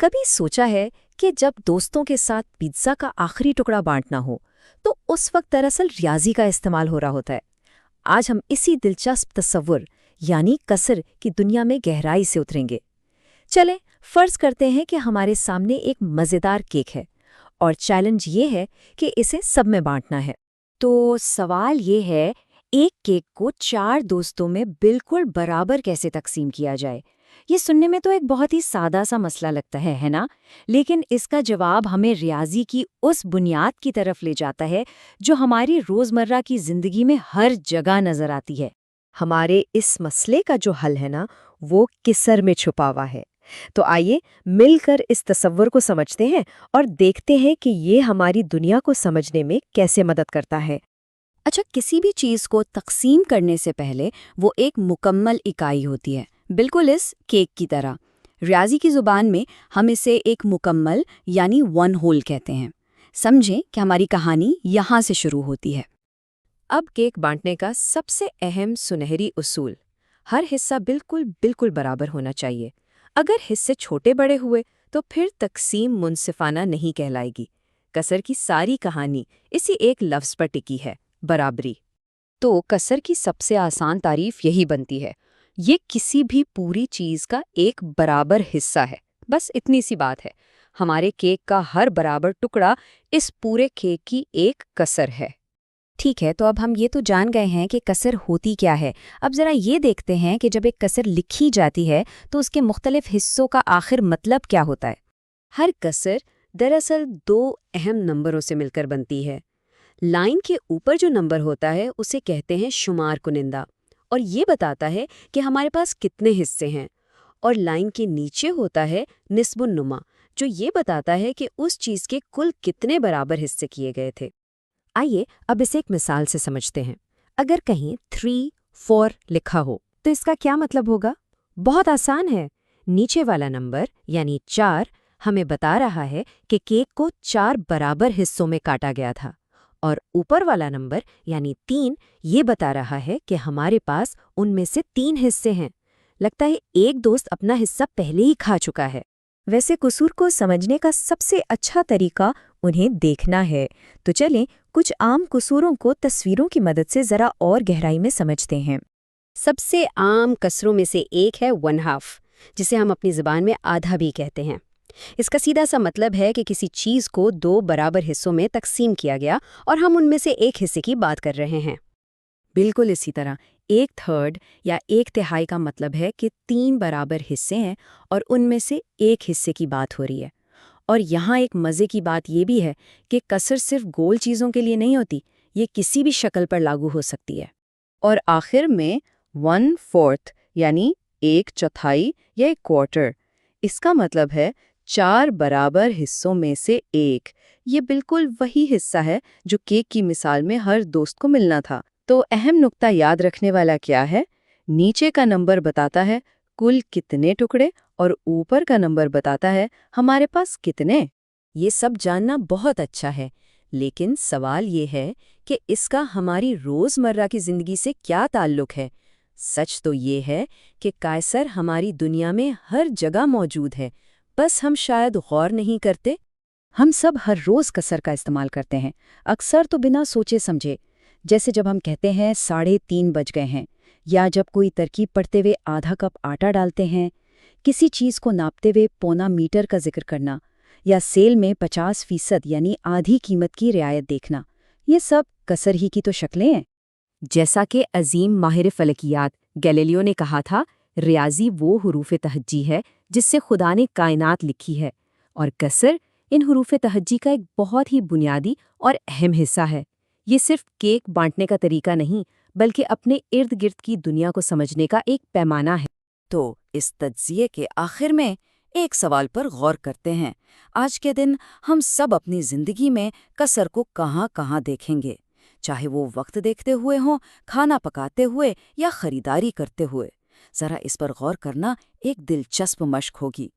کبھی سوچا ہے کہ جب دوستوں کے ساتھ پیزا کا آخری ٹکڑا بانٹنا ہو تو اس وقت دراصل ریاضی کا استعمال ہو رہا ہوتا ہے۔ آج ہم اسی دلچسپ تصور یعنی کسر کی دنیا میں گہرائی سے اتریں گے۔ چلیں فرض کرتے ہیں کہ ہمارے سامنے ایک مزیدار کیک ہے اور چیلنج یہ ہے کہ اسے سب میں بانٹنا ہے۔ تو سوال یہ ہے، ایک کیک کو 4 دوستوں میں بالکل برابر کیسے تقسیم کیا جائے؟ یہ سننے میں تو ایک بہت ہی سادہ سا مسئلہ لگتا ہے نا؟ لیکن اس کا جواب ہمیں ریاضی کی اس بنیاد کی طرف لے جاتا ہے جو ہماری روزمرہ کی زندگی میں ہر جگہ نظر آتی ہے۔ ہمارے اس مسئلے کا جو حل ہے نا، وہ کسر میں چھپا ہوا ہے۔ تو آئیے مل کر اس تصور کو سمجھتے ہیں اور دیکھتے ہیں کہ یہ ہماری دنیا کو سمجھنے میں کیسے مدد کرتا ہے۔ اچھا، کسی بھی چیز کو تقسیم کرنے سے پہلے وہ ایک مکمل اکائی ہوتی ہے، بالکل اس کیک کی طرح۔ ریاضی کی زبان میں ہم اسے ایک مکمل یعنی ون ہول کہتے ہیں۔ سمجھیں کہ ہماری کہانی یہاں سے شروع ہوتی ہے۔ اب کیک بانٹنے کا سب سے اہم سنہری اصول، ہر حصہ بالکل برابر ہونا چاہیے۔ اگر حصے چھوٹے بڑے ہوئے تو پھر تقسیم منصفانہ نہیں کہلائے گی۔ کسر کی ساری کہانی اسی ایک لفظ پر ٹکی ہے، برابری۔ تو کسر کی سب سے آسان تعریف یہی بنتی ہے، یہ کسی بھی پوری چیز کا ایک برابر حصہ ہے۔ بس اتنی سی بات ہے، ہمارے کیک کا ہر برابر ٹکڑا اس پورے کیک کی ایک کسر ہے۔ ٹھیک ہے، تو اب ہم یہ تو جان گئے ہیں کہ کسر ہوتی کیا ہے۔ اب ذرا یہ دیکھتے ہیں کہ جب ایک کسر لکھی جاتی ہے تو اس کے مختلف حصوں کا آخر مطلب کیا ہوتا ہے۔ ہر کسر دراصل 2 اہم نمبروں سے مل کر بنتی ہے۔ لائن کے اوپر جو نمبر ہوتا ہے اسے کہتے ہیں شمار کنندہ، اور یہ بتاتا ہے کہ ہمارے پاس کتنے حصے ہیں۔ اور لائن کے نیچے ہوتا ہے نسب النما، جو یہ بتاتا ہے کہ اس چیز کے کل کتنے برابر حصے کیے گئے تھے۔ آئیے اب اسے ایک مثال سے سمجھتے ہیں۔ اگر کہیں 3 4 لکھا ہو تو اس کا کیا مطلب ہوگا؟ بہت آسان ہے، نیچے والا نمبر یعنی 4 ہمیں بتا رہا ہے کہ کیک کو 4 برابر حصوں میں کاٹا گیا تھا، اور اوپر والا نمبر یعنی 3 یہ بتا رہا ہے کہ ہمارے پاس ان میں سے 3 حصے ہیں۔ لگتا ہے ایک دوست اپنا حصہ پہلے ہی کھا چکا ہے۔ ویسے قصور کو سمجھنے کا سب سے اچھا طریقہ انہیں دیکھنا ہے، تو چلیں کچھ عام قصوروں کو تصویروں کی مدد سے ذرا اور گہرائی میں سمجھتے ہیں۔ سب سے عام کسروں میں سے ایک ہے 1/2، جسے ہم اپنی زبان میں آدھا بھی کہتے ہیں۔ اس کا سیدھا سا مطلب ہے کہ کسی چیز کو 2 برابر حصوں میں تقسیم کیا گیا اور ہم ان میں سے ایک حصے کی بات کر رہے ہیں۔ بالکل اسی طرح 1/3 یا 1/3 کا مطلب ہے کہ 3 برابر حصے ہیں اور ان میں سے ایک حصے کی بات ہو رہی ہے۔ اور یہاں ایک مزے کی بات یہ بھی ہے کہ کسر صرف گول چیزوں کے لیے نہیں ہوتی، یہ کسی بھی شکل پر لاگو ہو سکتی ہے۔ اور آخر میں 1/4 یعنی 1/4 یا 1/4، اس کا مطلب ہے 4 برابر حصوں میں سے ایک۔ یہ بالکل وہی حصہ ہے جو کیک کی مثال میں ہر دوست کو ملنا تھا۔ تو اہم نقطہ یاد رکھنے والا کیا ہے؟ نیچے کا نمبر بتاتا ہے کل کتنے ٹکڑے اور اوپر کا نمبر بتاتا ہے ہمارے پاس کتنے۔ یہ سب جاننا بہت اچھا ہے، لیکن سوال یہ ہے کہ اس کا ہماری روزمرہ کی زندگی سے کیا تعلق ہے؟ سچ تو یہ ہے کہ کسر ہماری دنیا میں ہر جگہ موجود ہے، بس ہم شاید غور نہیں کرتے۔ ہم سب ہر روز کسر کا استعمال کرتے ہیں، اکثر تو بنا سوچے سمجھے، جیسے جب ہم کہتے ہیں 3:30 بج گئے ہیں، یا جب کوئی ترکیب پڑھتے ہوئے آدھا کپ آٹا ڈالتے ہیں، کسی چیز کو ناپتے ہوئے پونا میٹر کا ذکر کرنا، یا سیل میں 50% یعنی آدھی قیمت کی رعایت دیکھنا، یہ سب کسر ہی کی تو شکلیں ہیں۔ جیسا کہ عظیم ماہر فلکیات گیلیلیو نے کہا تھا، ریاضی وہ حروف تہجی ہے جس سے خدا نے کائنات لکھی ہے، اور کسر ان حروف تہجی کا ایک بہت ہی بنیادی اور اہم حصہ ہے۔ یہ صرف کیک بانٹنے کا طریقہ نہیں، بلکہ اپنے ارد گرد کی دنیا کو سمجھنے کا ایک پیمانہ ہے۔ تو اس تجزیے کے آخر میں ایک سوال پر غور کرتے ہیں۔ آج کے دن ہم سب اپنی زندگی میں کسر کو کہاں کہاں دیکھیں گے، چاہے وہ وقت دیکھتے ہوئے ہوں، کھانا پکاتے ہوئے یا خریداری کرتے ہوئے۔ ذرا اس پر غور کرنا ایک دلچسپ مشق ہوگی۔